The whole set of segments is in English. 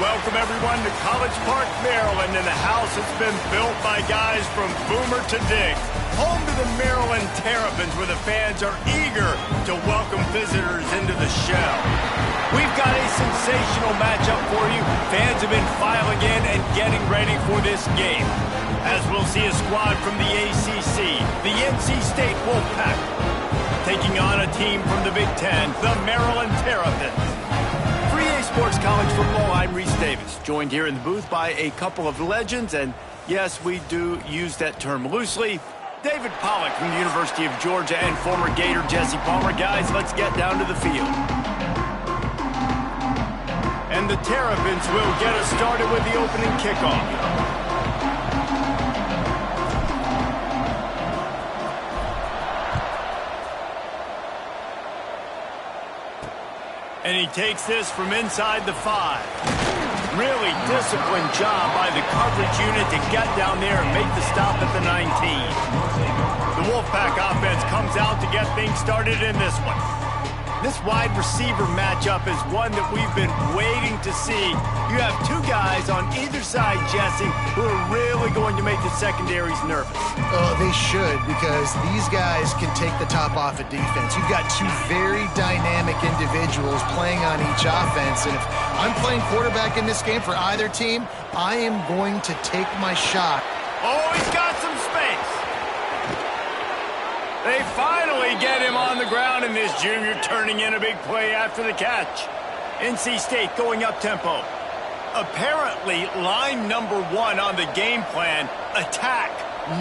welcome everyone to College Park, Maryland, and the house has been built by guys from Boomer to Diggs. Home to the Maryland Terrapins, where the fans are eager to welcome visitors into the shell. We've got a sensational matchup for you. Fans have been filing in and getting ready for this game, as we'll see a squad from the ACC, the NC State Wolfpack, taking on a team from the Big Ten, the Maryland Terrapins. For EA Sports College Football, I'm Reese Davis, joined here in the booth by a couple of legends, and yes, we do use that term loosely. David Pollack from the University of Georgia and former Gator Jesse Palmer. Guys, let's get down to the field. And the Terrapins will get us started with the opening kickoff. And he takes this from inside the 5. Really disciplined job by the coverage unit to get down there and make the stop at the 19. The Wolfpack offense comes out to get things started in this one. This wide receiver matchup is one that we've been waiting to see. You have two guys on either side, Jesse, who are really going to make the secondaries nervous. They should, because these guys can take the top off of defense. You've got two very dynamic individuals playing on each offense, and if I'm playing quarterback in this game for either team, I am going to take my shot. Oh, he's got some space. They finally get him on the ground, and this junior turning in a big play after the catch. NC State going up-tempo. Apparently, line number 1 on the game plan, attack,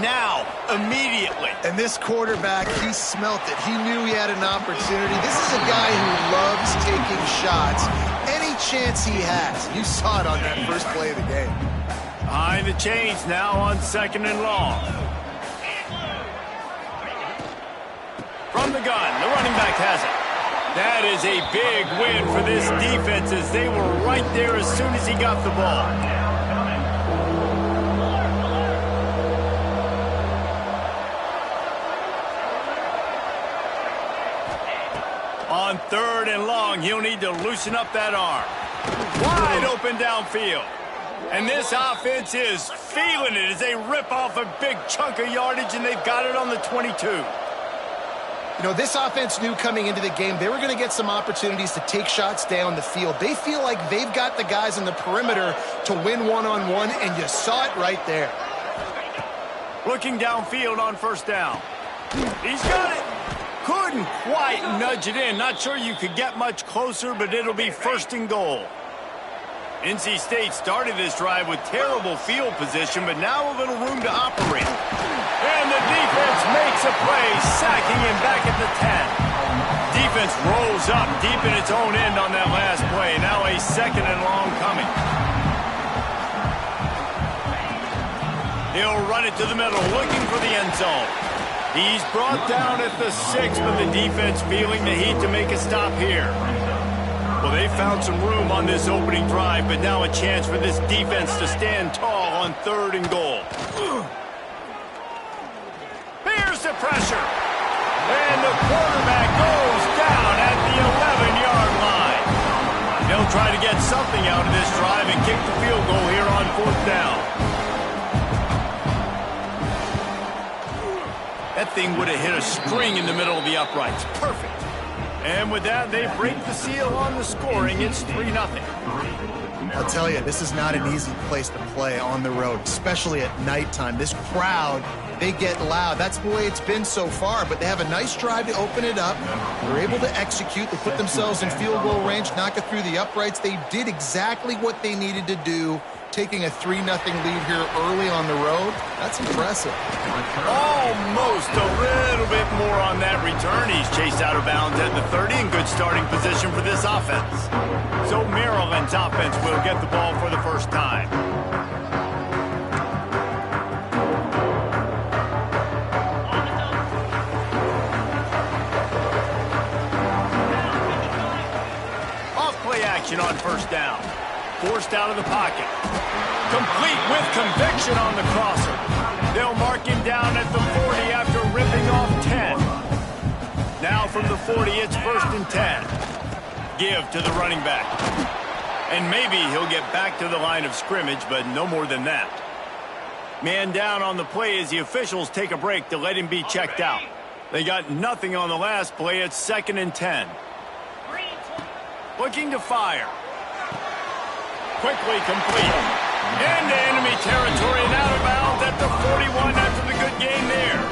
now, immediately. And this quarterback, he smelt it. He knew he had an opportunity. This is a guy who loves taking shots any chance he has. You saw it on that first play of the game. Behind the chains now on 2nd and long. From the gun, the running back has it. That is a big win for this defense, as they were right there as soon as he got the ball. On 3rd and long, he'll need to loosen up that arm. Wide open downfield. And this offense is feeling it as they rip off a big chunk of yardage, and they've got it on the 22. You know, this offense knew coming into the game they were going to get some opportunities to take shots down the field. They feel like they've got the guys on the perimeter to win one-on-one, and you saw it right there. Looking downfield on 1st down. He's got it. Couldn't quite nudge it in. Not sure you could get much closer, but it'll be 1st and goal. NC State started this drive with terrible field position, but now a little room to operate. And the defense makes a play, sacking him back at the 10. Defense rolls up deep in its own end on that last play. Now a 2nd and long coming. He'll run it to the middle, looking for the end zone. He's brought down at the 6, but the defense feeling the heat to make a stop here. Well, they found some room on this opening drive, but now a chance for this defense to stand tall on 3rd and goal. Here's the pressure. And the quarterback goes down at the 11-yard line. They'll try to get something out of this drive and kick the field goal here on 4th down. That thing would have hit a string in the middle of the uprights. Perfect. And with that, they break the seal on the scoring. It's 3-0. I'll tell you, this is not an easy place to play on the road, especially at nighttime. This crowd, they get loud. That's the way it's been so far, but they have a nice drive to open it up. They're able to execute. They put themselves in field goal range, knock it through the uprights. They did exactly what they needed to do, taking a 3-0 lead here early on the road. That's impressive. Almost a little bit more on that return. He's chased out of bounds at the 30 in good starting position for this offense. So Maryland's offense will get the ball for the first time. Off play action on 1st down. Forced out of the pocket. Complete with conviction on the crosser. They'll mark him down at the 40 after ripping off 10. Now from the 40, it's 1st and 10. Give to the running back. And maybe he'll get back to the line of scrimmage, but no more than that. Man down on the play as the officials take a break to let him be checked out. They got nothing on the last play. It's 2nd and 10. Looking to fire. Quickly complete. Into enemy territory and out of bounds at the 41 after the good gain there.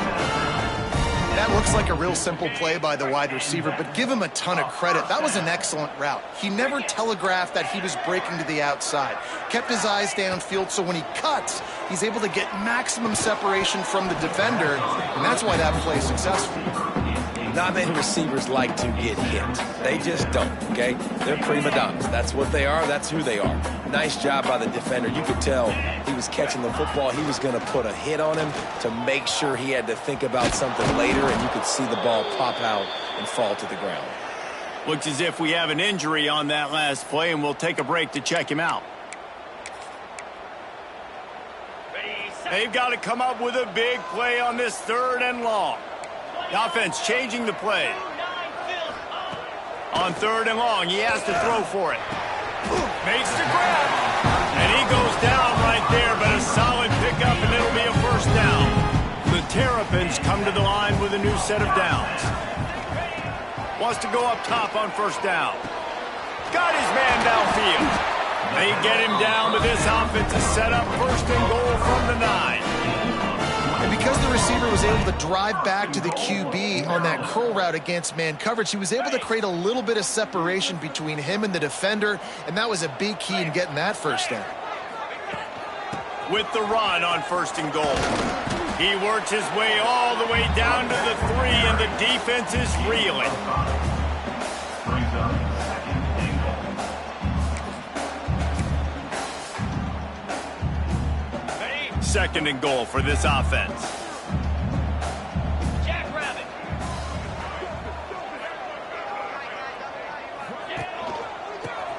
That looks like a real simple play by the wide receiver, but give him a ton of credit. That was an excellent route. He never telegraphed that he was breaking to the outside. Kept his eyes downfield, so when he cuts, he's able to get maximum separation from the defender, and that's why that play is successful. Not many receivers like to get hit. They just don't, okay? They're prima donnas. That's what they are. That's who they are. Nice job by the defender. You could tell he was catching the football. He was going to put a hit on him to make sure he had to think about something later, and you could see the ball pop out and fall to the ground. Looks as if we have an injury on that last play, and we'll take a break to check him out. They've got to come up with a big play on this 3rd and long. The offense changing the play. On 3rd and long, he has to throw for it. Makes the grab. And he goes down right there, but a solid pickup, and it'll be a 1st down. The Terrapins come to the line with a new set of downs. Wants to go up top on 1st down. Got his man downfield. They get him down, but this offense is set up 1st and goal from the 9. And because the receiver was able to drive back to the QB on that curl route against man coverage, he was able to create a little bit of separation between him and the defender, and that was a big key in getting that 1st down. With the run on 1st and goal. He works his way all the way down to the 3, and the defense is reeling. 2nd and goal for this offense.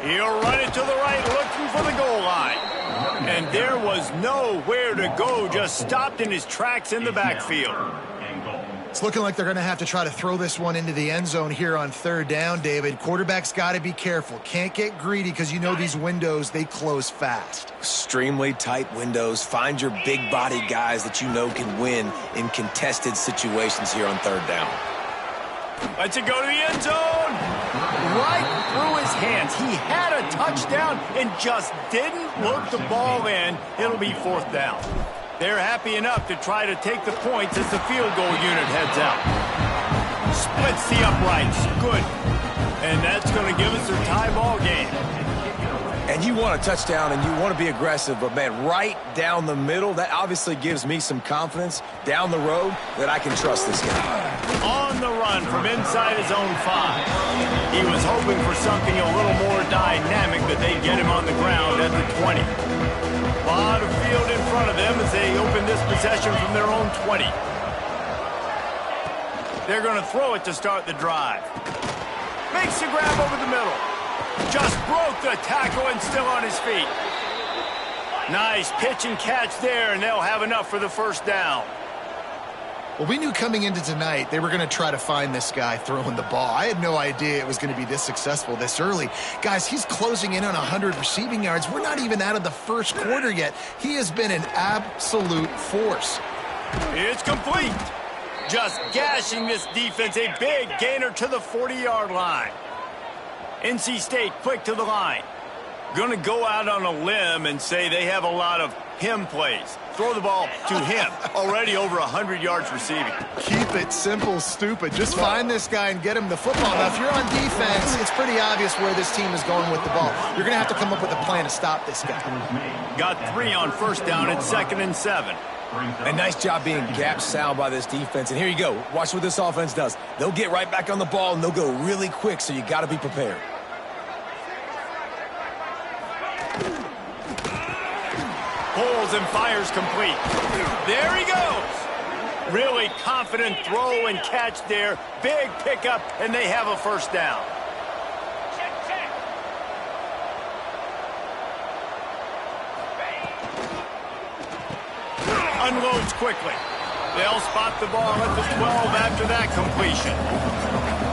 He'll run it to the right, looking for the goal line. And there was nowhere to go, just stopped in his tracks in the backfield. It's looking like they're going to have to try to throw this one into the end zone here on 3rd down, David. Quarterback's got to be careful. Can't get greedy because you know these windows, they close fast. Extremely tight windows. Find your big body guys that you know can win in contested situations here on 3rd down. Lets it go to the end zone. Right through his hands. He had a touchdown and just didn't look the ball in. It'll be 4th down. They're happy enough to try to take the points as the field goal unit heads out. Splits the uprights. Good. And that's going to give us a tie ball game. And you want a touchdown and you want to be aggressive, but, man, right down the middle, that obviously gives me some confidence down the road that I can trust this guy. On the run from inside his own 5. He was hoping for something a little more dynamic, but they get him on the ground at the 20. A lot of field in front of them as they open this possession from their own 20. They're going to throw it to start the drive. Makes the grab over the middle. Just broke the tackle and still on his feet. Nice pitch and catch there, and they'll have enough for the 1st down. Well, we knew coming into tonight they were going to try to find this guy throwing the ball. I had no idea it was going to be this successful this early. Guys, he's closing in on 100 receiving yards. We're not even out of the 1st quarter yet. He has been an absolute force. It's complete. Just gashing this defense. A big gainer to the 40-yard line. NC State quick to the line. Going to go out on a limb and say they have a lot of him plays. Throw the ball to him. Already over 100 yards receiving. Keep it simple, stupid. Just find this guy and get him the football. Now, if you're on defense, it's pretty obvious where this team is going with the ball. You're going to have to come up with a plan to stop this guy. Got 3 on 1st down at 2nd and 7. A nice job being gap sound by this defense. And here you go. Watch what this offense does. They'll get right back on the ball, and they'll go really quick, so you got to be prepared. Pulls and fires complete. There he goes. Really confident throw and catch there. Big pickup, and they have a 1st down. Unloads quickly. They'll spot the ball at the 12 after that completion.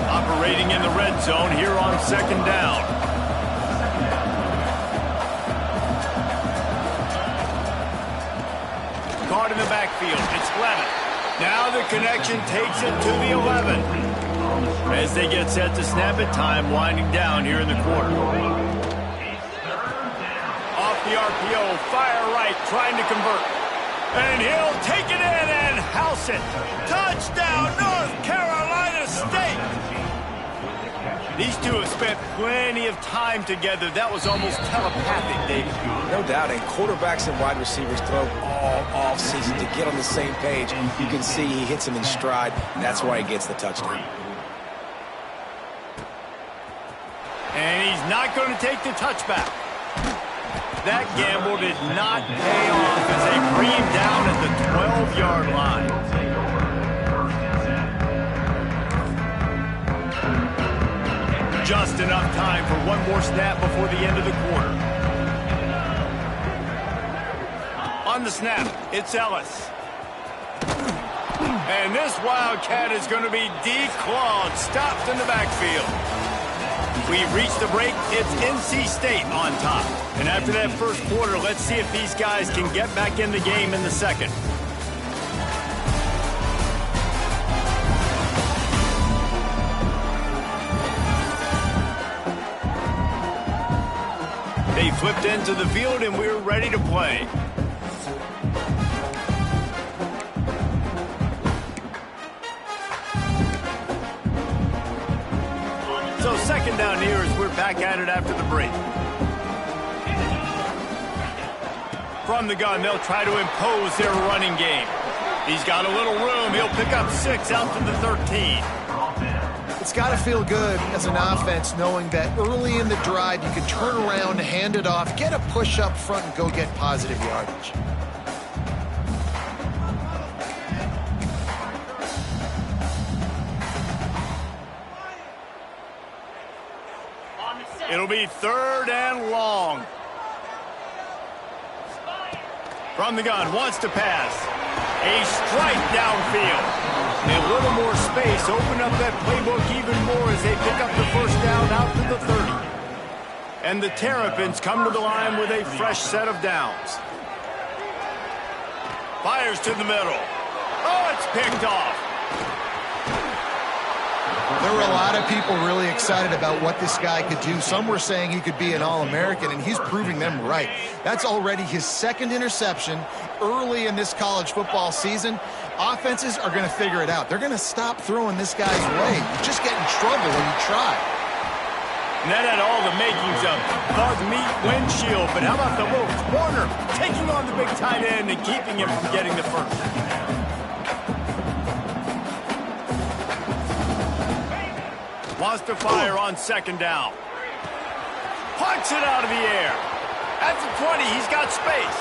Operating in the red zone here on 2nd down. backfield. It's Levin. Now the connection takes it to the 11. As they get set to snap it, time winding down here in the quarter. Off the RPO, fire right, trying to convert. And he'll take it in and house it. Touchdown, North Carolina State. These two have spent plenty of time together. That was almost telepathic, David. No doubt, and quarterbacks and wide receivers throw all off-season to get on the same page. You can see he hits him in stride. That's why he gets the touchdown. And he's not going to take the touchback. That gamble did not pay off as they bring him down at the 12-yard line. Just enough time for one more snap before the end of the quarter. On the snap, it's Ellis. And this Wildcat is going to be declawed, stopped in the backfield. We reach the break. It's NC State on top. And after that first quarter, let's see if these guys can get back in the game in the second. They flipped into the field, and we're ready to play. So second down here as we're back at it after the break. From the gun, they'll try to impose their running game. He's got a little room. He'll pick up 6 out to the 13. It's got to feel good as an offense knowing that early in the drive you can turn around, hand it off, get a push up front, and go get positive yardage. It'll be third and long. From the gun, wants to pass. A strike downfield. A little more space, open up that playbook even more as they pick up the first down out to the 30. And the Terrapins come to the line with a fresh set of downs. Fires to the middle. Oh, it's picked off. There were a lot of people really excited about what this guy could do. Some were saying he could be an All-American, and he's proving them right. That's already his second interception early in this college football season. Offenses are going to figure it out. They're going to stop throwing this guy's way. You just get in trouble when you try. And that had all the makings of Bug Meat windshield. But how about the little corner taking on the big tight end and keeping him from getting the first? Wants to fire on second down. Punts it out of the air. At the 20, he's got space.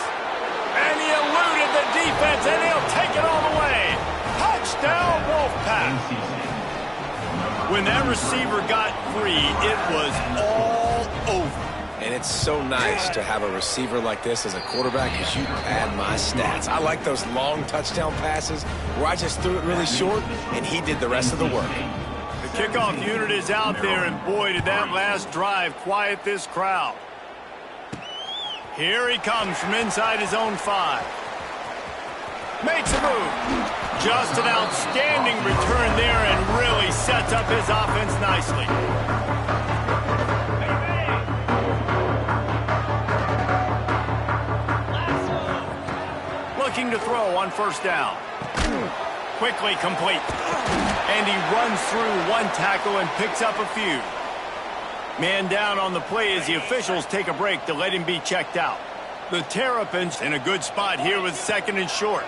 And he eluded the defense, and he'll take it all the way. Touchdown, Wolfpack. When that receiver got free, it was all over. And it's so nice to have a receiver like this as a quarterback because you pad my stats. I like those long touchdown passes where I just threw it really short, and he did the rest of the work. The kickoff unit is out there, and boy, did that last drive quiet this crowd. Here he comes from inside his own 5. Makes a move. Just an outstanding return there and really sets up his offense nicely. Looking to throw on first down. Quickly complete. And he runs through one tackle and picks up a few. Man down on the play as the officials take a break to let him be checked out. The Terrapins in a good spot here with second and short.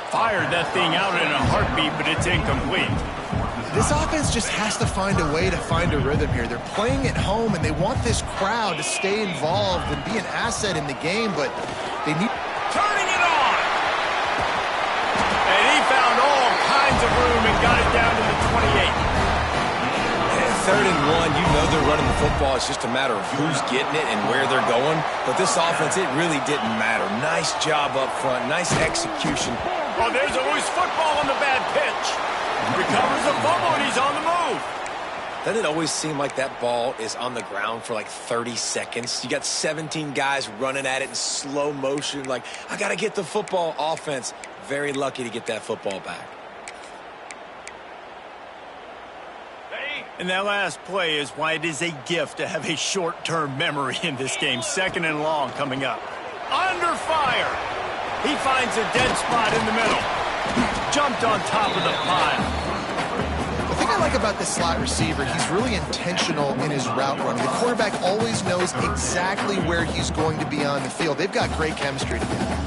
Fired that thing out in a heartbeat, but it's incomplete. This offense just has to find a way to find a rhythm here. They're playing at home, and they want this crowd to stay involved and be an asset in the game, but they need... Turning it on! And he found all kinds of room and got it down to the 28. Third and 1, you know they're running the football. It's just a matter of who's getting it and where they're going. But this offense, it really didn't matter. Nice job up front. Nice execution. Oh, there's a loose football on the bad pitch. Recovers the fumble, and he's on the move. Doesn't it always seem like that ball is on the ground for like 30 seconds? You got 17 guys running at it in slow motion. Like, I got to get the football. Offense, very lucky to get that football back. And that last play is why it is a gift to have a short-term memory in this game. 2nd and long coming up. Under fire. He finds a dead spot in the middle. Jumped on top of the pile. The thing I like about this slot receiver, he's really intentional in his route running. The quarterback always knows exactly where he's going to be on the field. They've got great chemistry together.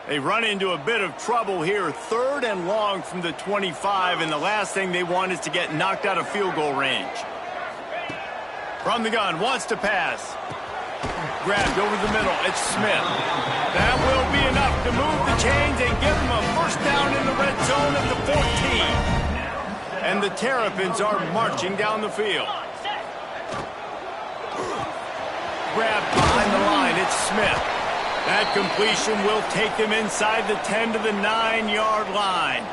They run into a bit of trouble here. 3rd and long from the 25, and the last thing they want is to get knocked out of field goal range. From the gun, wants to pass. Grabbed over the middle, it's Smith. That will be enough to move the chains and give them a first down in the red zone at the 14. And the Terrapins are marching down the field. Grabbed behind the line, it's Smith. That completion will take them inside the 10 to the 9-yard line.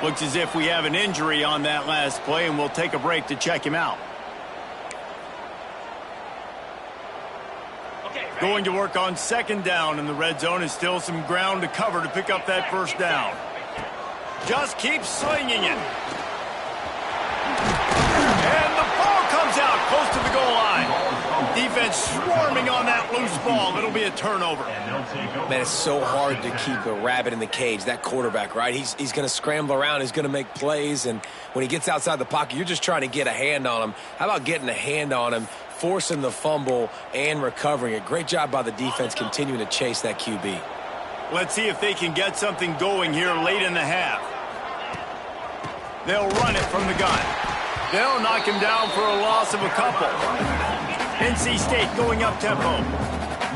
Looks as if we have an injury on that last play, and we'll take a break to check him out. Going to work on 2nd down in the red zone, and still some ground to cover to pick up that first down. Just keep slinging it. And the ball comes out close to the goal line. Defense swarming on that loose ball. It'll be a turnover. Man, it's so hard to keep a rabbit in the cage, that quarterback, right? He's going to scramble around. He's going to make plays, and when he gets outside the pocket, you're just trying to get a hand on him. How about getting a hand on him, forcing the fumble, and recovering it? Great job by the defense continuing to chase that QB. Let's see if they can get something going here late in the half. They'll run it from the gun. They'll knock him down for a loss of a couple. NC State going up-tempo.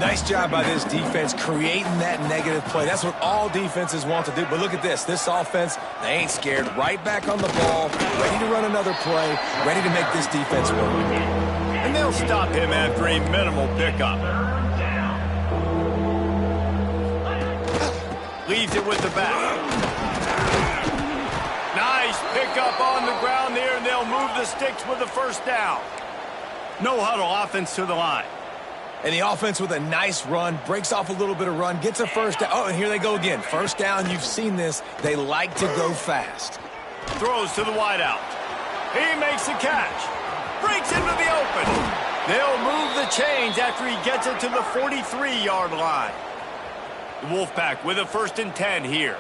Nice job by this defense creating that negative play. That's what all defenses want to do. But look at this. This offense, they ain't scared. Right back on the ball, ready to run another play, ready to make this defense work. And they'll stop him after a minimal pickup. Leaves it with the back. Nice pickup on the ground there, and they'll move the sticks with the first down. No huddle offense to the line. And the offense with a nice run, breaks off a little bit of run, gets a first down. Oh, and here they go again. First down, you've seen this. They like to go fast. Throws to the wideout. He makes the catch. Breaks into the open. They'll move the chains after he gets it to the 43-yard line. The Wolfpack with a 1st and 10 here.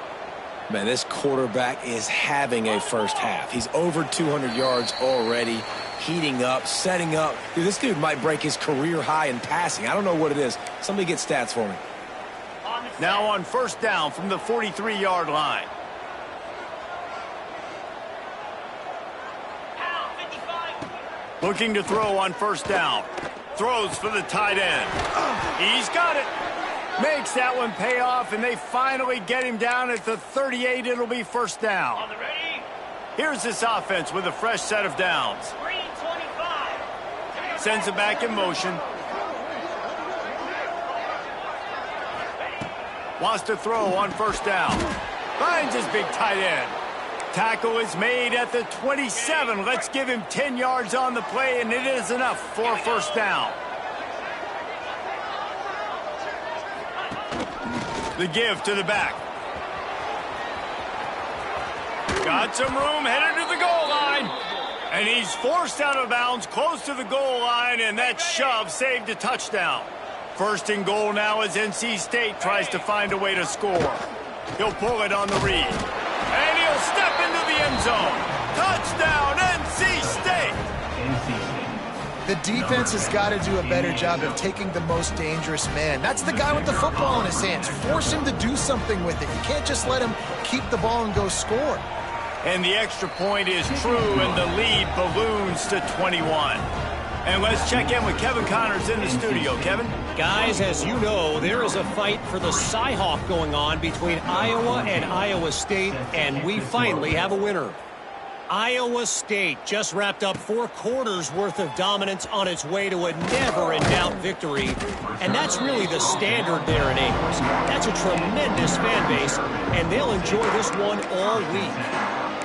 Man, this quarterback is having a first half. He's over 200 yards already, heating up, setting up. Dude, this dude might break his career high in passing. I don't know what it is. Somebody get stats for me. Now on 1st down from the 43-yard line. Looking to throw on 1st down. Throws for the tight end. He's got it. Makes that one pay off, and they finally get him down at the 38. It'll be 1st down. Here's this offense with a fresh set of downs. Sends it back in motion. Wants to throw on 1st down. Finds his big tight end. Tackle is made at the 27. Let's give him 10 yards on the play, and it is enough for 1st down. The give to the back. Got some room, headed to the goal line. And he's forced out of bounds close to the goal line, and that shove saved a touchdown. 1st and goal now as NC State tries to find a way to score. He'll pull it on the read. And he'll step into the end zone. Touchdown, NC State! The defense has got to do a better job of taking the most dangerous man. That's the guy with the football in his hands. Force him to do something with it. You can't just let him keep the ball and go score. And the extra point is true, and the lead balloons to 21. And let's check in with Kevin Connors in the studio. Kevin? Guys, as you know, there is a fight for the Cyhawk going on between Iowa and Iowa State, and we finally have a winner. Iowa State just wrapped up 4 quarters worth of dominance on its way to a never-in-doubt victory. And that's really the standard there in Ames. That's a tremendous fan base, and they'll enjoy this one all week.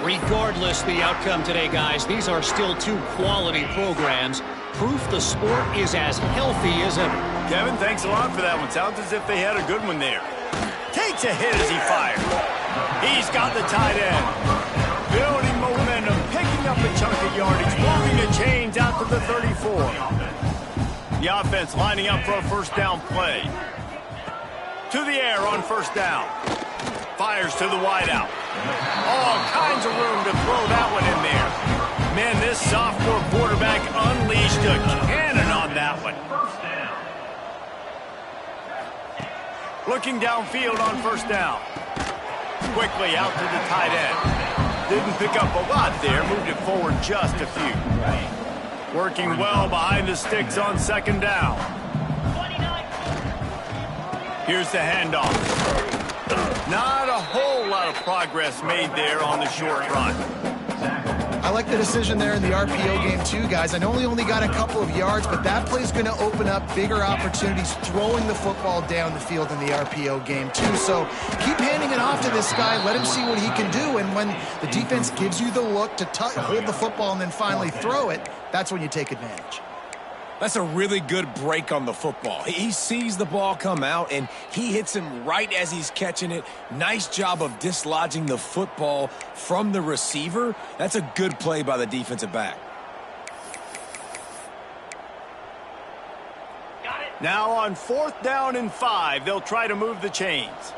Regardless the outcome today, guys, these are still 2 quality programs. Proof the sport is as healthy as ever. Kevin, thanks a lot for that one. Sounds as if they had a good one there. Takes a hit as he fires. He's got the tight end. Building momentum, picking up a chunk of yardage, moving the chains out to the 34. The offense lining up for a first down play. To the air on first down. Fires to the wideout. All kinds of room to throw that one in there. Man, this sophomore quarterback unleashed a cannon on that one. Looking downfield on first down. Quickly out to the tight end. Didn't pick up a lot there, moved it forward just a few. Working well behind the sticks on second down. Here's the handoff. Not a whole lot of progress made there on the short run. I like the decision there in the RPO game too, guys. I know he only got a couple of yards, but that play's going to open up bigger opportunities throwing the football down the field in the RPO game too. So keep handing it off to this guy. Let him see what he can do. And when the defense gives you the look to hold the football and then finally throw it, that's when you take advantage. That's a really good break on the football. He sees the ball come out, and he hits him right as he's catching it. Nice job of dislodging the football from the receiver. That's a good play by the defensive back. Now on 4th down and 5, they'll try to move the chains.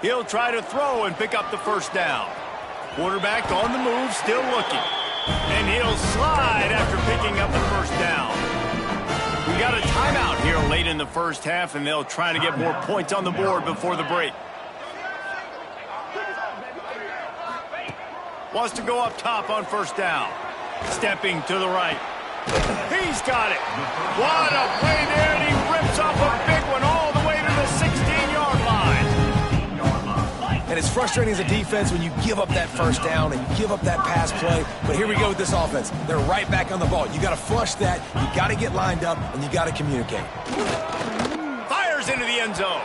He'll try to throw and pick up the first down. Quarterback on the move, still looking. And he'll slide after picking up the first down. We got a timeout here late in the first half, and they'll try to get more points on the board before the break. Wants to go up top on first down. Stepping to the right. He's got it. What a play there, and he rips off a big one all the way to the 16-yard line. And it's frustrating as a defense when you give up that first down and you give up that pass play. But here we go with this offense. They're right back on the ball. You got to flush that. You got to get lined up, and you got to communicate. Fires into the end zone.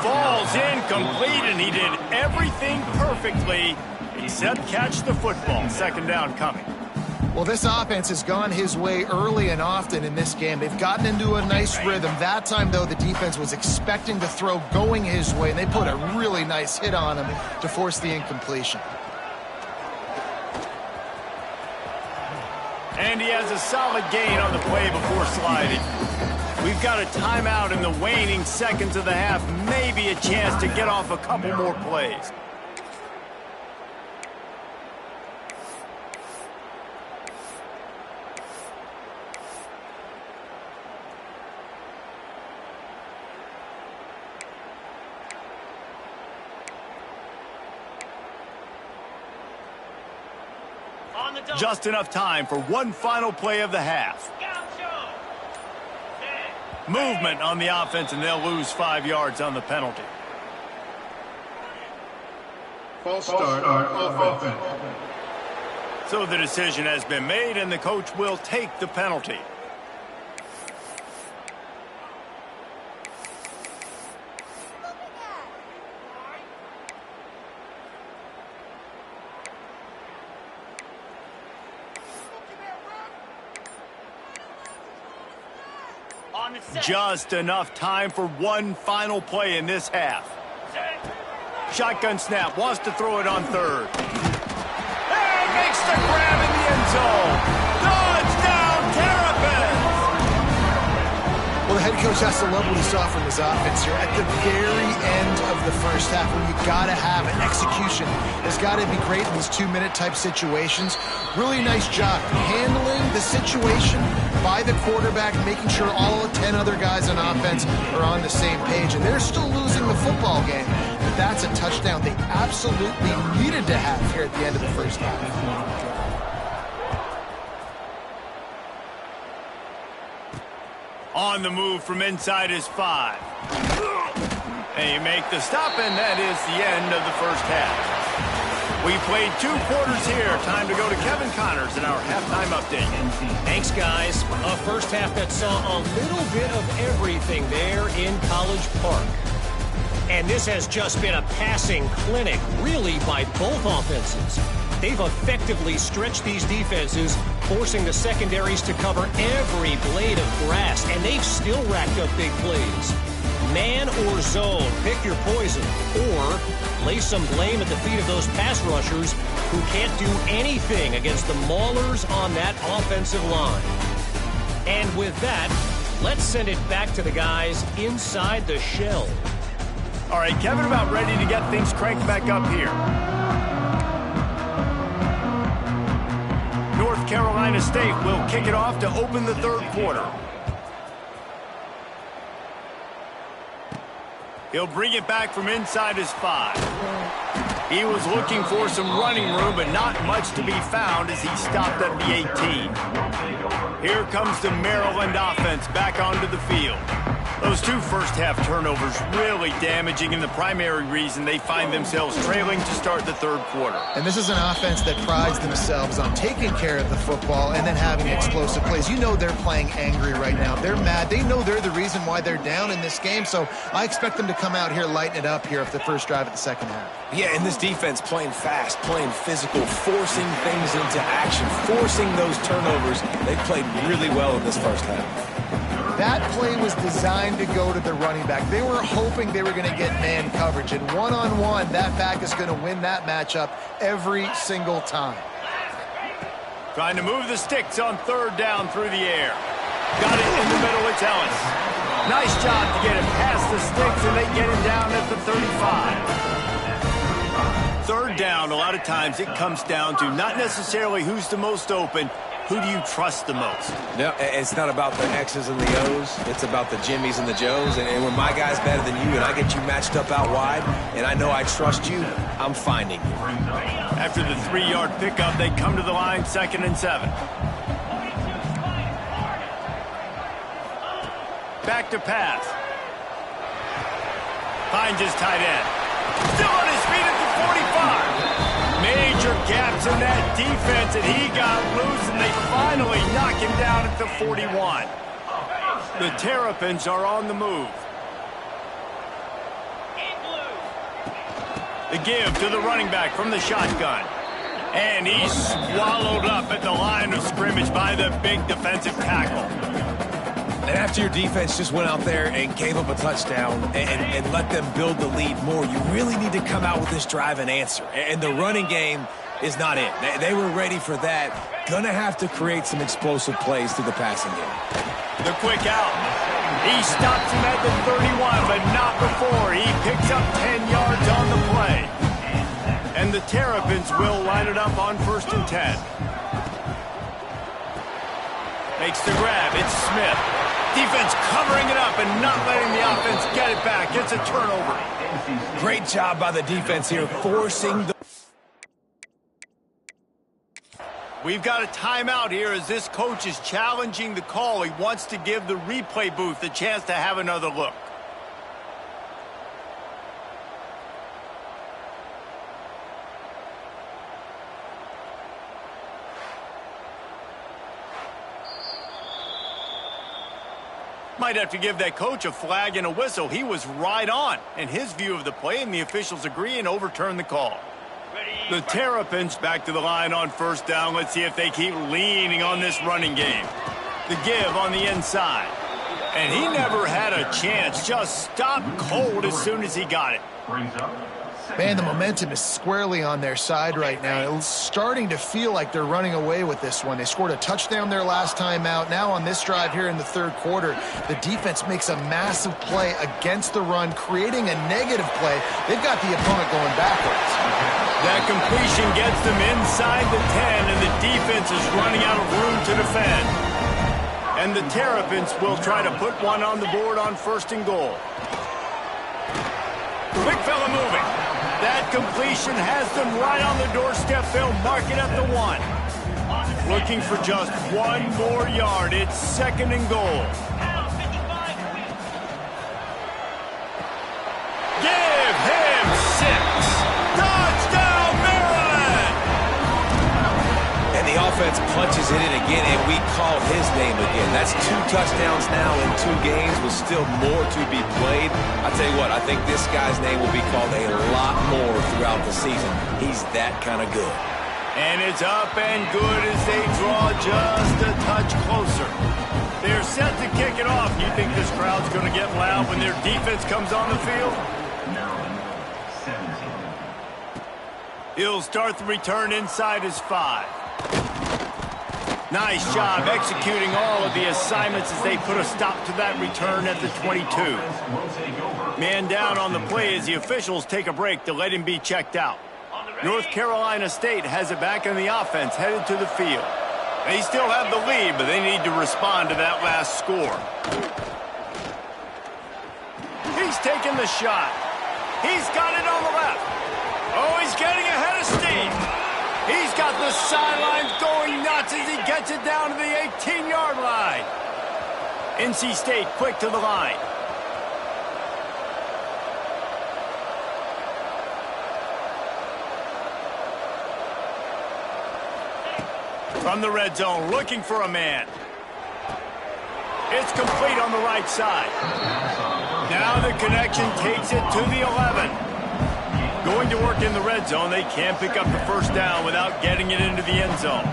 Falls incomplete, and he did everything perfectly except catch the football. Second down coming. Well, this offense has gone his way early and often in this game. They've gotten into a nice rhythm. That time, though, the defense was expecting to throw going his way, and they put a really nice hit on him to force the incompletion. And he has a solid gain on the play before sliding. We've got a timeout in the waning seconds of the half. Maybe a chance to get off a couple more plays. Just enough time for one final play of the half. Movement on the offense, and they'll lose 5 yards on the penalty. False start off offense. So the decision has been made, and the coach will take the penalty. Just enough time for one final play in this half. Shotgun snap, wants to throw it on third. And makes the grab in the end zone. Touchdown, Terrapins! Well, the head coach has to love what he saw from his offense here. At the very end of the first half, when you got to have an execution, it's got to be great in these 2-minute type situations. Really nice job handling the situation by the quarterback, making sure all 10 other guys on offense are on the same page. And they're still losing the football game, but that's a touchdown they absolutely needed to have here at the end of the first half. On the move from inside his 5. And you make the stop, and that is the end of the first half. We played 2 quarters here. Time to go to Kevin Connors in our halftime update. Thanks, guys. A first half that saw a little bit of everything there in College Park. And this has just been a passing clinic, really, by both offenses. They've effectively stretched these defenses, forcing the secondaries to cover every blade of grass, and they've still racked up big plays. Man or zone, pick your poison, or lay some blame at the feet of those pass rushers who can't do anything against the maulers on that offensive line. And with that, let's send it back to the guys inside the shell. All right, Kevin, about ready to get things cranked back up here. North Carolina State will kick it off to open the third quarter. He'll bring it back from inside his 5. He was looking for some running room, but not much to be found as he stopped at the 18. Here comes the Maryland offense back onto the field. Those 2 first-half turnovers really damaging, and the primary reason they find themselves trailing to start the third quarter. And this is an offense that prides themselves on taking care of the football and then having explosive plays. You know they're playing angry right now. They're mad. They know they're the reason why they're down in this game, so I expect them to come out here, lighten it up here for the first drive of the second half. Yeah, and this defense playing fast, playing physical, forcing things into action, forcing those turnovers. They played really well in this first half. That play was designed to go to the running back. They were hoping they were going to get man coverage, and one-on-one, that back is going to win that matchup every single time. Trying to move the sticks on third down through the air. Got it in the middle, it's Ellis. Nice job to get it past the sticks, and they get it down at the 35. Third down, a lot of times it comes down to not necessarily who's the most open. Who do you trust the most? Yeah, it's not about the X's and the O's. It's about the Jimmies and the Joes. And when my guy's better than you and I get you matched up out wide and I know I trust you, I'm finding you. After the 3-yard pickup, they come to the line, 2nd and 7. Back to pass. Finds his tight end. Still on his feet at the 45. Major gaps in that defense, and he got loose, and they finally knock him down at the 41. The Terrapins are on the move. The give to the running back from the shotgun. And he's swallowed up at the line of scrimmage by the big defensive tackle. And after your defense just went out there and gave up a touchdown and let them build the lead more, you really need to come out with this drive and answer. And the running game is not it. They were ready for that. Gonna have to create some explosive plays through the passing game. The quick out. He stops him at the 31, but not before. He picks up 10 yards on the play. And the Terrapins will line it up on 1st and 10. Makes the grab. It's Smith. Defense covering it up and not letting the offense get it back. It's a turnover. Great job by the defense here, forcing the... We've got a timeout here as this coach is challenging the call. He wants to give the replay booth a chance to have another look. Might have to give that coach a flag and a whistle. He was right on in his view of the play, and the officials agree and overturn the call. The Terrapins back to the line on 1st down. Let's see if they keep leaning on this running game. The give on the inside. And he never had a chance. Just stopped cold as soon as he got it. Man, the momentum is squarely on their side right now. It's starting to feel like they're running away with this one. They scored a touchdown their last time out. Now on this drive here in the 3rd quarter, the defense makes a massive play against the run, creating a negative play. They've got the opponent going backwards. That completion gets them inside the 10, and the defense is running out of room to defend. And the Terrapins will try to put one on the board on 1st and goal. Big fella moving. That completion has them right on the doorstep. They'll mark it at the 1. Looking for just 1 more yard. It's 2nd and goal. defense punches it in again, and we call his name again. That's 2 touchdowns now in 2 games with still more to be played. I tell you what, I think this guy's name will be called a lot more throughout the season. He's that kind of good. And it's up and good as they draw just a touch closer. They're set to kick it off. You think this crowd's going to get loud when their defense comes on the field? He'll start the return inside his 5. Nice job executing all of the assignments as they put a stop to that return at the 22. Man down on the play as the officials take a break to let him be checked out. North Carolina State has it back in the offense headed to the field. They still have the lead, but they need to respond to that last score. He's taking the shot. He's got it on the left. Oh, he's getting ahead of steam. He's got the sidelines going nuts as he gets it down to the 18-yard line. NC State quick to the line. From the red zone, looking for a man. It's complete on the right side. Now the connection takes it to the 11. Going to work in the red zone, they can't pick up the first down without getting it into the end zone.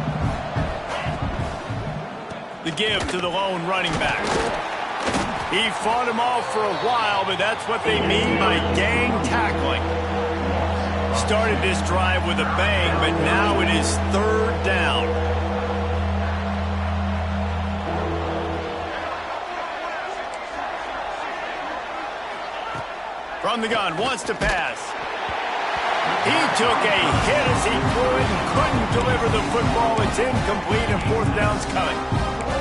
The give to the lone running back. He fought him off for a while, but that's what they mean by gang tackling. Started this drive with a bang, but now it is 3rd down. From the gun, wants to pass. He took a hit as he could and couldn't deliver the football. It's incomplete and 4th down's coming.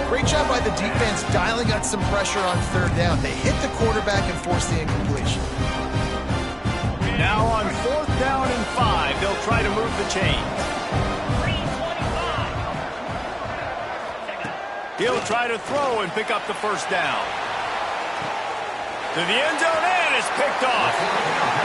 Great job by the defense dialing up some pressure on 3rd down. They hit the quarterback and forced the incompletion. Now on 4th down and 5, they'll try to move the chains. He'll try to throw and pick up the first down. To the end zone, and it's picked off.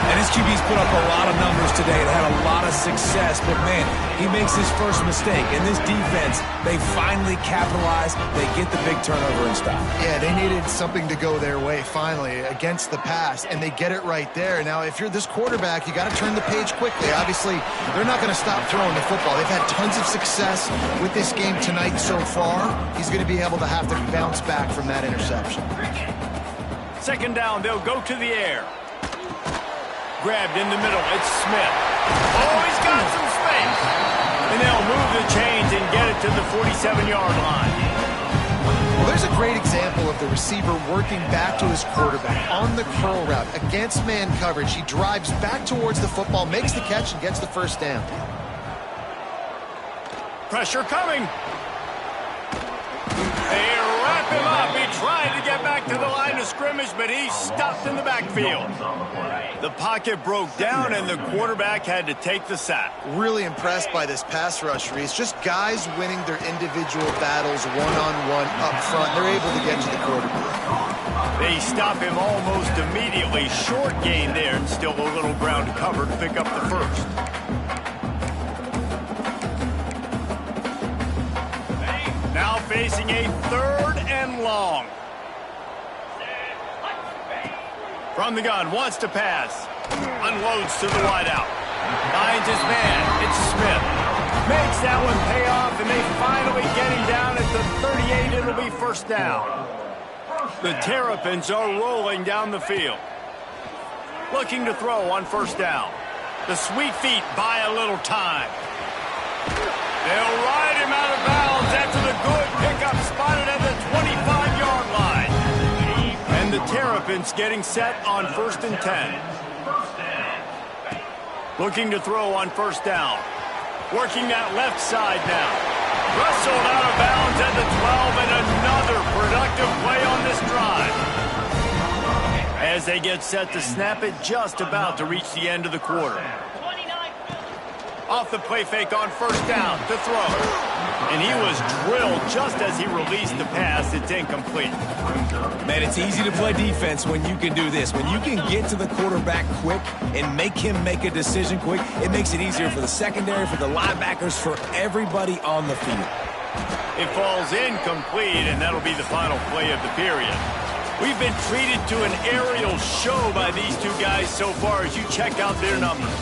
And his QB's put up a lot of numbers today and had a lot of success, but man, he makes his first mistake. And this defense, they finally capitalize. They get the big turnover and stop. Yeah, they needed something to go their way finally against the pass, and they get it right there. Now, if you're this quarterback, you got to turn the page quickly. Obviously, they're not going to stop throwing the football. They've had tons of success with this game tonight so far. He's going to be able to have to bounce back from that interception. 2nd down, they'll go to the air. Grabbed in the middle, it's Smith. Oh, he's got some space. And they'll move the chains and get it to the 47-yard line. Well, there's a great example of the receiver working back to his quarterback on the curl route against man coverage. He drives back towards the football, makes the catch, and gets the first down. Pressure coming. They wrap him up. He tried to get back to the line of scrimmage, but he's stopped in the backfield. The pocket broke down, and the quarterback had to take the sack. Really impressed by this pass rush, Reese. Just guys winning their individual battles one-on-one up front. They're able to get to the quarterback. They stop him almost immediately. Short gain there, and still a little ground to cover to pick up the first. Now facing a 3rd and long. From the gun, wants to pass. Unloads to the wideout. Finds his man. It's Smith. Makes that one pay off, and they finally get him down at the 38. It'll be 1st down. The Terrapins are rolling down the field. Looking to throw on 1st down. The sweet feet buy a little time. They'll ride him out of bounds after the good pickup spotted at the 25-yard line. And the Terrapins getting set on 1st and 10. Looking to throw on 1st down. Working that left side now. Wrestled out of bounds at the 12, and another productive play on this drive. As they get set to snap it, just about to reach the end of the quarter. Off the play fake on first down to throw. And he was drilled just as he released the pass. It's incomplete. Man, it's easy to play defense when you can do this. When you can get to the quarterback quick and make him make a decision quick, it makes it easier for the secondary, for the linebackers, for everybody on the field. It falls incomplete, and that'll be the final play of the period. We've been treated to an aerial show by these two guys so far as you check out their numbers.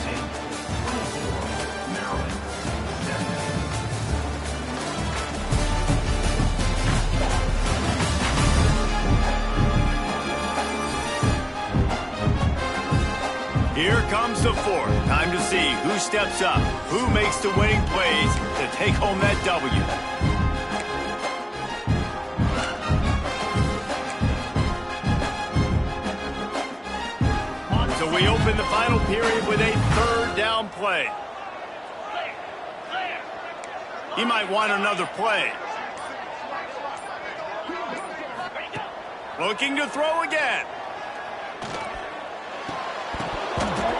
Here comes the fourth. Time to see who steps up, who makes the winning plays to take home that W. So we open the final period with a third down play. He might want another play. Looking to throw again.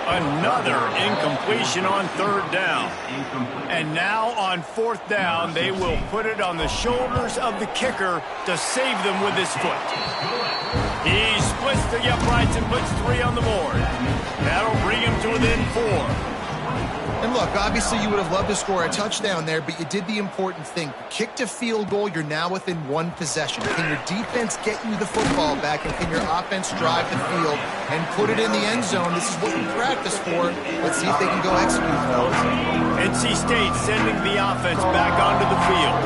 Another incompletion on third down. And now on fourth down, they will put it on the shoulders of the kicker to save them with his foot. He splits the uprights and puts 3 on the board. That'll bring him to within 4. And look, obviously you would have loved to score a touchdown there, but you did the important thing. Kicked a field goal, you're now within 1 possession. Can your defense get you the football back, and can your offense drive the field and put it in the end zone? This is what you practice for. Let's see if they can go execute, fellas. NC State sending the offense back onto the field.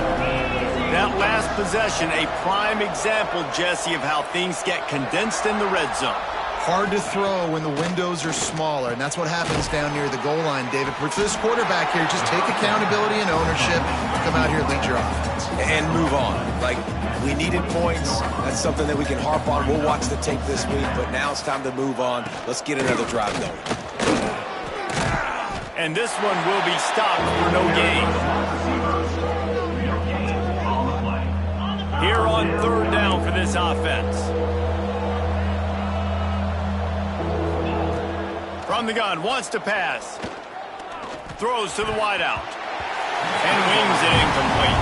That last possession, a prime example, Jesse, of how things get condensed in the red zone. Hard to throw when the windows are smaller, and that's what happens down near the goal line, David. For this quarterback here, just take accountability and ownership. Come out here and lead your offense. And move on. Like, we needed points. That's something that we can harp on. We'll watch the tape this week, but now it's time to move on. Let's get another drive going. And this one will be stopped for no gain. Here on third down for this offense. From the gun, wants to pass. Throws to the wideout. And wings it incomplete.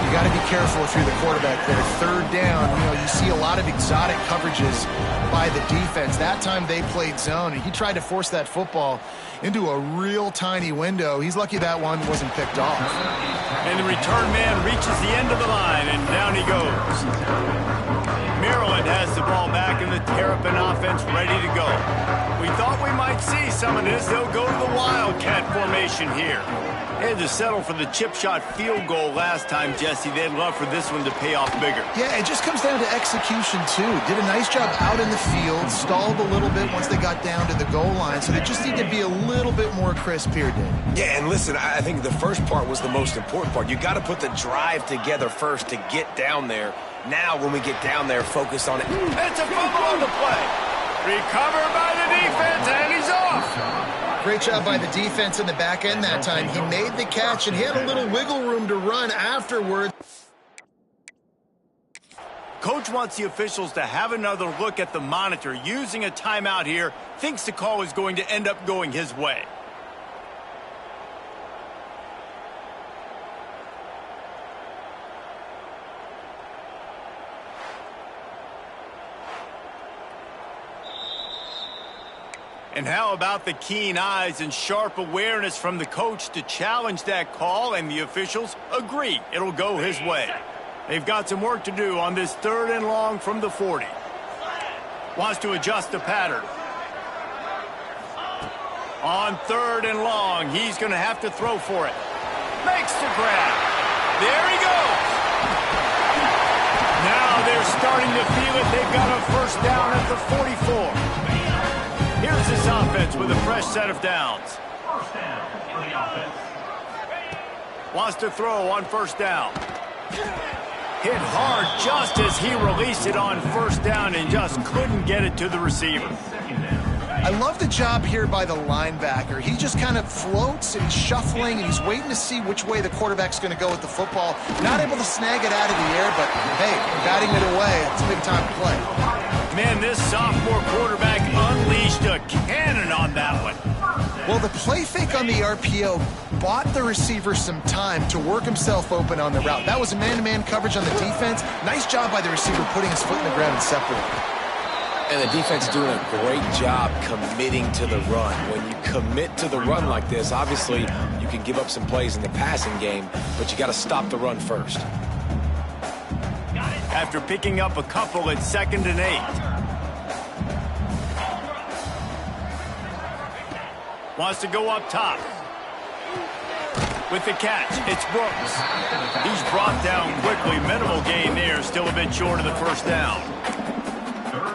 You got to be careful if you're the quarterback there. Third down, you see a lot of exotic coverages by the defense. That time they played zone, and he tried to force that football into a real tiny window. He's lucky that one wasn't picked off. And the return man reaches the end of the line, and down he goes. Maryland has the ball back, and the Terrapin offense ready to go. We thought we might see some of this. They'll go to the Wildcat formation here. They had to settle for the chip shot field goal last time, Jesse. They'd love for this one to pay off bigger. Yeah, it just comes down to execution, too. Did a nice job out in the field, stalled a little bit once they got down to the goal line, so they just need to be a little bit more crisp here, Dave. Yeah, and listen, I think the first part was the most important part. You got to put the drive together first to get down there. Now, when we get down there, focus on it. It's a fumble on the play. Recovered by the defense, and he's off. Great job by the defense in the back end that time. He made the catch, and he had a little wiggle room to run afterward. Coach wants the officials to have another look at the monitor. Using a timeout here, thinks the call is going to end up going his way. And how about the keen eyes and sharp awareness from the coach to challenge that call, and the officials agree it'll go his way. They've got some work to do on this third and long from the 40. Wants to adjust the pattern. On third and long, he's going to have to throw for it. Makes the grab. There he goes. Now they're starting to feel it. They've got a first down at the 44. Here's this offense with a fresh set of downs. First down for the offense. Wants to throw on first down. Hit hard just as he released it on first down and just couldn't get it to the receiver. I love the job here by the linebacker. He just kind of floats and he's shuffling and he's waiting to see which way the quarterback's going to go with the football. Not able to snag it out of the air, but hey, batting it away, it's a big time to play. Man, this sophomore quarterback unleashed a cannon on that one. Well, the play fake on the RPO bought the receiver some time to work himself open on the route. That was a man-to-man coverage on the defense. Nice job by the receiver putting his foot in the ground and separating. And the defense doing a great job committing to the run. When you commit to the run like this, obviously you can give up some plays in the passing game, but you got to stop the run first. After picking up a couple, it's 2nd and 8. Wants to go up top. With the catch, it's Brooks. He's brought down quickly. Minimal gain there, still a bit short of the first down.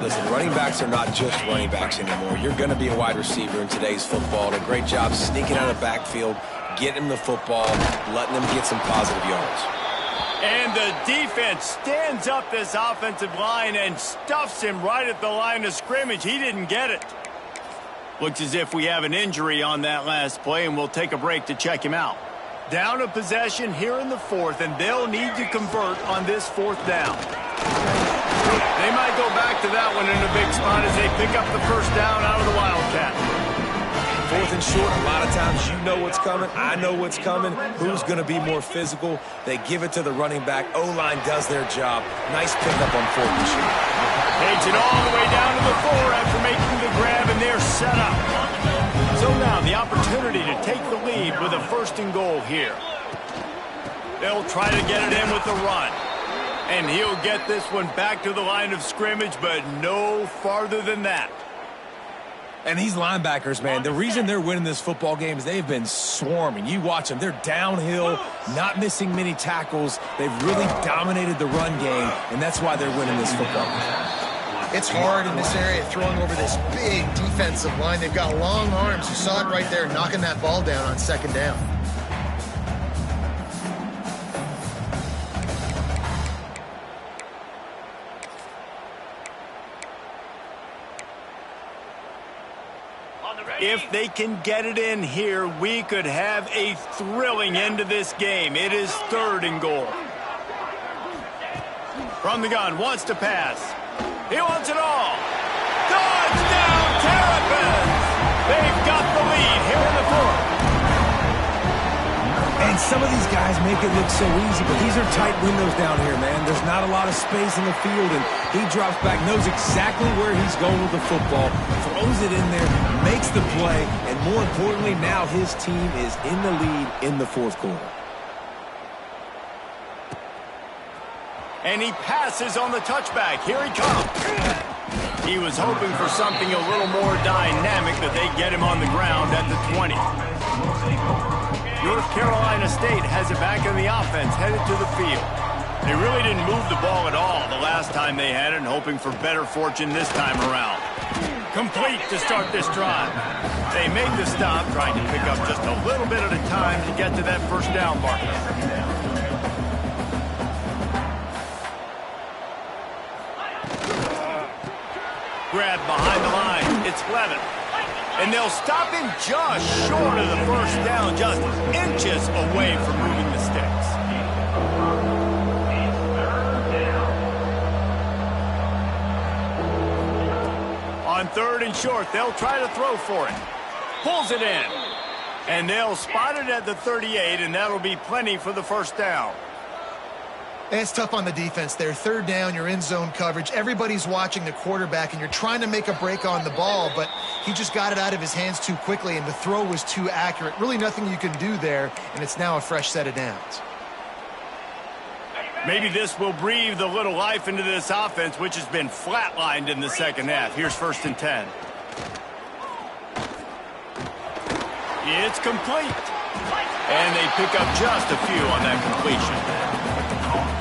Listen, running backs are not just running backs anymore. You're going to be a wide receiver in today's football. And a great job sneaking out of the backfield, getting him the football, letting him get some positive yards. And the defense stands up this offensive line and stuffs him right at the line of scrimmage. He didn't get it. Looks as if we have an injury on that last play, and we'll take a break to check him out. Down a possession here in the 4th, and they'll need to convert on this 4th down. They might go back to that one in a big spot as they pick up the first down out of the Wildcat. 4th and short, a lot of times you know what's coming. I know what's coming. Who's going to be more physical? They give it to the running back. O-line does their job. Nice pickup on 4th and short. Takes it all the way down to the 4 after making the grab, and they're set up. So now the opportunity to take the lead with a 1st and goal here. They'll try to get it in with the run. And he'll get this one back to the line of scrimmage, but no farther than that. And these linebackers, man, the reason they're winning this football game is they've been swarming. You watch them. They're downhill, not missing many tackles. They've really dominated the run game, and that's why they're winning this football game. It's hard in this area throwing over this big defensive line. They've got long arms. You saw it right there, knocking that ball down on 2nd down. If they can get it in here, we could have a thrilling end to this game. It is 3rd and goal. From the gun, wants to pass. He wants it all. Touchdown, Terrapins! They've got the lead here in the 4th. And some of these guys make it look so easy, but these are tight windows down here, man. There's not a lot of space in the field, and he drops back, knows exactly where he's going with the football, throws it in there, makes the play, and more importantly, now his team is in the lead in the 4th quarter. And he passes on the touchback. Here he comes. He was hoping for something a little more dynamic, but they get him on the ground at the 20. North Carolina State has it back in the offense, headed to the field. They really didn't move the ball at all the last time they had it, and hoping for better fortune this time around. Complete to start this drive. They make the stop, trying to pick up just a little bit at a time to get to that 1st down marker. Grab behind the line. It's Levin. And they'll stop him just short of the 1st down, just inches away from moving the sticks. On 3rd and short, they'll try to throw for it. Pulls it in. And they'll spot it at the 38, and that'll be plenty for the 1st down. It's tough on the defense there. 3rd down, you're in zone coverage. Everybody's watching the quarterback, and you're trying to make a break on the ball, but he just got it out of his hands too quickly, and the throw was too accurate. Really nothing you can do there, and it's now a fresh set of downs. Maybe this will breathe a little life into this offense, which has been flatlined in the 2nd half. Here's 1st and 10. It's complete. And they pick up just a few on that completion.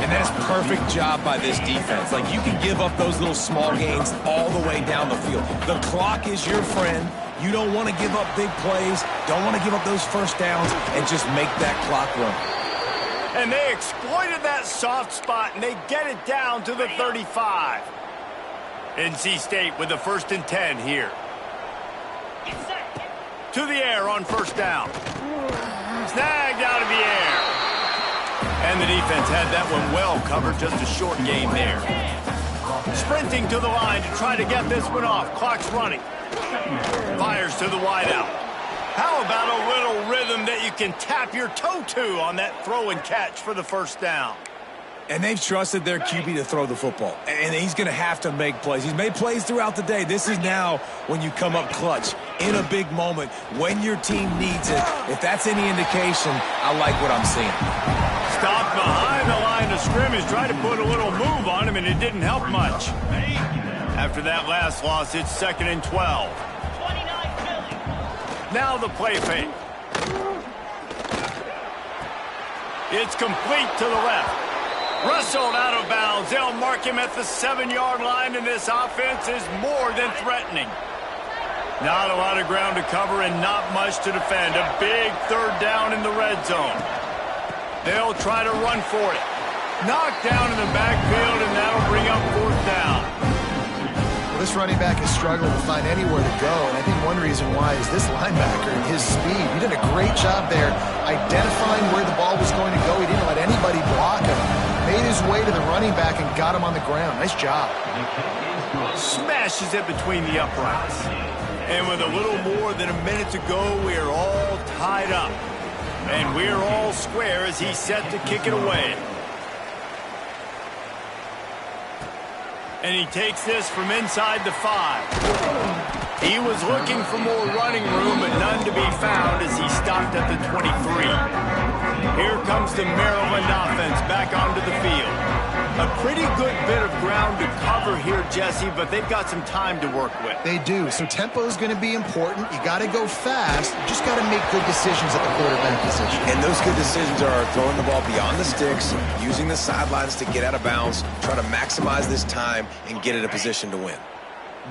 And that is perfect job by this defense. Like, you can give up those little small gains all the way down the field. The clock is your friend. You don't want to give up big plays. Don't want to give up those 1st downs and just make that clock run. And they exploited that soft spot, and they get it down to the 35. NC State with the 1st and 10 here. To the air on 1st down. Snagged out of the air. And the defense had that one well covered, just a short gain there. Sprinting to the line to try to get this one off. Clock's running. Fires to the wideout. How about a little rhythm that you can tap your toe to on that throw and catch for the first down? And they've trusted their QB to throw the football. And he's going to have to make plays. He's made plays throughout the day. This is now when you come up clutch in a big moment when your team needs it. If that's any indication, I like what I'm seeing. Stopped behind the line of scrimmage, tried to put a little move on him, and it didn't help much. After that last loss, it's 2nd and 12. Now the play fake. It's complete to the left. Wrestled out of bounds. They'll mark him at the 7-yard line, and this offense is more than threatening. Not a lot of ground to cover and not much to defend. A big 3rd down in the red zone. They'll try to run for it. Knocked down in the backfield, and that'll bring up 4th down. This running back has struggled to find anywhere to go, and I think one reason why is this linebacker and his speed. He did a great job there identifying where the ball was going to go. He didn't let anybody block him. Made his way to the running back and got him on the ground. Nice job. Smashes it between the uprights. And with a little more than a minute to go, we're all tied up. And we're all square as he's set to kick it away. And he takes this from inside the 5. He was looking for more running room, but none to be found as he stopped at the 23. Here comes the Maryland offense back onto the field. A pretty good bit of ground to cover here, Jesse, but they've got some time to work with. They do. So tempo is going to be important. You got to go fast. You just got to make good decisions at the quarterback position. And those good decisions are throwing the ball beyond the sticks, using the sidelines to get out of bounds, trying to maximize this time and get in a position to win.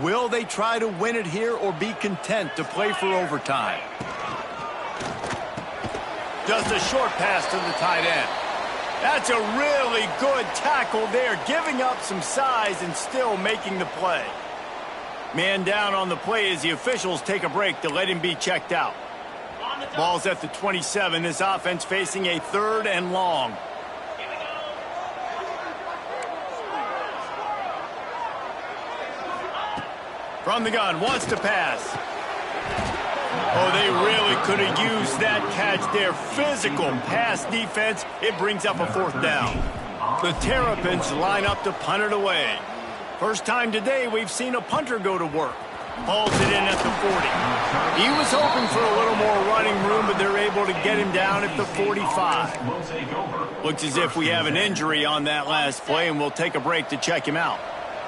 Will they try to win it here or be content to play for overtime? Just a short pass to the tight end. That's a really good tackle there, giving up some size and still making the play. Man down on the play as the officials take a break to let him be checked out. Ball's at the 27. This offense facing a 3rd and long. From the gun, wants to pass. Oh, they really could have used that catch there. Physical pass defense. It brings up a 4th down. The Terrapins line up to punt it away. First time today we've seen a punter go to work. Hauls it in at the 40. He was hoping for a little more running room, but they're able to get him down at the 45. Looks as if we have an injury on that last play, and we'll take a break to check him out.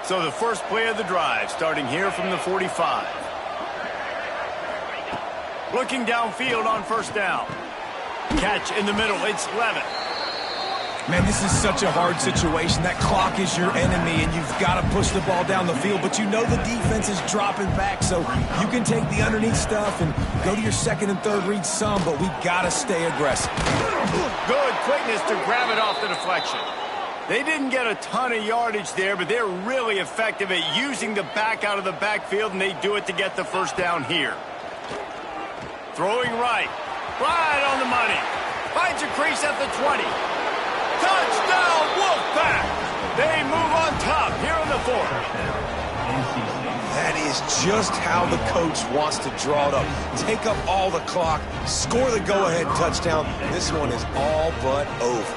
So the first play of the drive, starting here from the 45. Looking downfield on 1st down. Catch in the middle. It's Levitt. Man, this is such a hard situation. That clock is your enemy, and you've got to push the ball down the field. But you know the defense is dropping back, so you can take the underneath stuff and go to your 2nd and 3rd read some, but we got to stay aggressive. Good quickness to grab it off the deflection. They didn't get a ton of yardage there, but they're really effective at using the back out of the backfield, and they do it to get the 1st down here. Throwing right on the money. Finds a crease at the 20. Touchdown, Wolfpack! They move on top here in the 4th. That is just how the coach wants to draw it up. Take up all the clock, score the go-ahead touchdown. This one is all but over.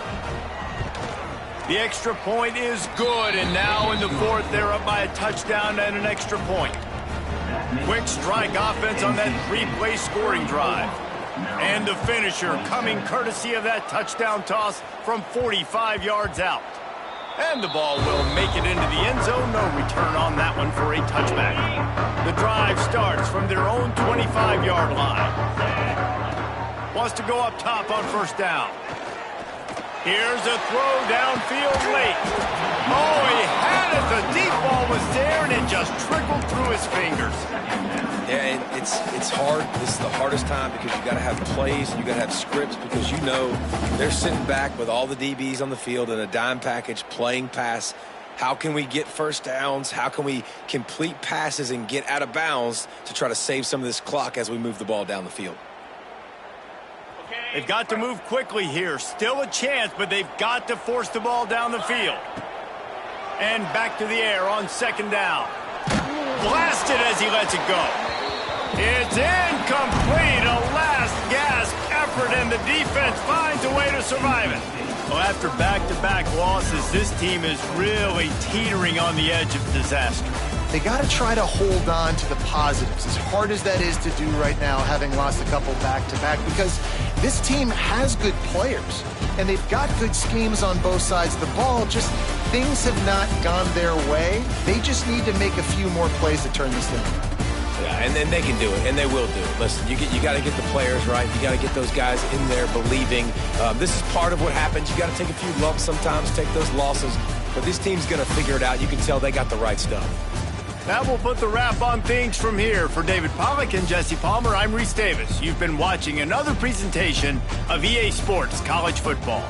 The extra point is good, and now in the 4th, they're up by a touchdown and an extra point. Quick strike offense on that 3-play scoring drive. And the finisher coming courtesy of that touchdown toss from 45 yards out. And the ball will make it into the end zone. No return on that one for a touchback. The drive starts from their own 25-yard line. Wants to go up top on 1st down. Here's a throw downfield late. Oh, he had it. The deep ball was there, and it just trickled through his fingers. Yeah, it's hard. This is the hardest time because you got to have plays and you got to have scripts because you know they're sitting back with all the DBs on the field in a dime package playing pass. How can we get 1st downs? How can we complete passes and get out of bounds to try to save some of this clock as we move the ball down the field? They've got to move quickly here. Still a chance, but they've got to force the ball down the field. And back to the air on 2nd down. Blasted as he lets it go. It's incomplete. A last gasp effort, and the defense finds a way to survive it. Well, after back-to-back losses, this team is really teetering on the edge of disaster. They got to try to hold on to the positives, as hard as that is to do right now, having lost a couple back-to-back, because this team has good players, and they've got good schemes on both sides of the ball. Just things have not gone their way. They just need to make a few more plays to turn this thing around. Yeah, and then they can do it, and they will do it. Listen, you got to get the players right. You got to get those guys in there believing. This is part of what happens. You got to take a few lumps sometimes, take those losses. But this team's going to figure it out. You can tell they got the right stuff. That will put the wrap on things from here. For David Pollack and Jesse Palmer, I'm Reese Davis. You've been watching another presentation of EA Sports College Football.